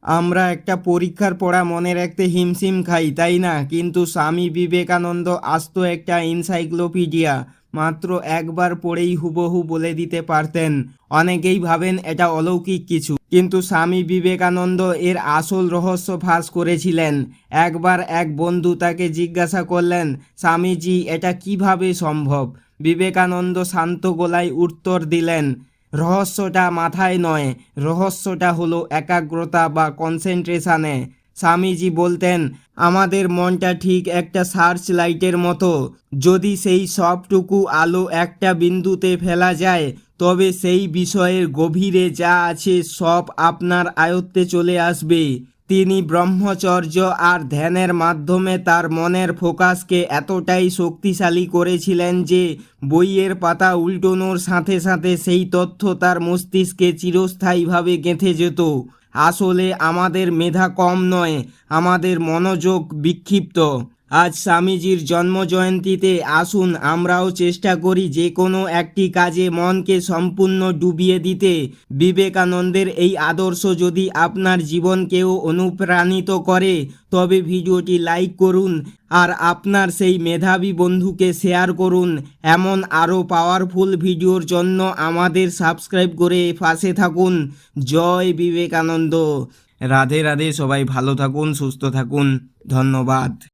আমরা একটা পরীক্ষার পড়া মনে রাখতে হিমশিম খাই, তাই না? কিন্তু স্বামী বিবেকানন্দ আস্ত একটা এনসাইক্লোপিডিয়া, মাত্র একবার পড়েই হুবহু বলে দিতে পারতেন। অনেকেই ভাবেন এটা অলৌকিক কিছু, কিন্তু স্বামী বিবেকানন্দ এর আসল রহস্য ফাঁস করেছিলেন। একবার এক বন্ধু তাকে জিজ্ঞাসা করলেন, স্বামীজি, এটা কিভাবে সম্ভব? বিবেকানন্দ শান্ত গলায় উত্তর দিলেন, রহস্যটা মাথায় নয়, রহস্যটা হলো একাগ্রতা বা কনসেন্ট্রেশনে। স্বামীজি বলতেন, আমাদের মনটা ঠিক একটা সার্চ লাইটের মতো। যদি সেই সবটুকু আলো একটা বিন্দুতে ফেলা যায়, তবে সেই বিষয়ের গভীরে যা আছে সব আপনার আয়ত্তে চলে আসবে। তিনি ব্রহ্মচর্য আর ধ্যানের মাধ্যমে তার মনের ফোকাসকে এতটাই শক্তিশালী করেছিলেন যে বইয়ের পাতা উল্টোনোর সাথে সাথে সেই তথ্য তার মস্তিষ্কে চিরস্থায়ীভাবে গেঁথে যেত। আসলে আমাদের মেধা কম নয়, আমাদের মনোযোগ বিক্ষিপ্ত। আজ স্বামীজির জন্মজয়ন্তীতে আসুন আমরাও চেষ্টা করি যে কোনো একটি কাজে মনকে সম্পূর্ণ ডুবিয়ে দিতে। বিবেকানন্দের এই আদর্শ যদি আপনার জীবনকেও অনুপ্রাণিত করে, তবে ভিডিওটি লাইক করুন আর আপনার সেই মেধাবী বন্ধুকে শেয়ার করুন। এমন আরও পাওয়ারফুল ভিডিওর জন্য আমাদের সাবস্ক্রাইব করে পাশে থাকুন। জয় বিবেকানন্দ। রাধে রাধে। সবাই ভালো থাকুন, সুস্থ থাকুন। ধন্যবাদ।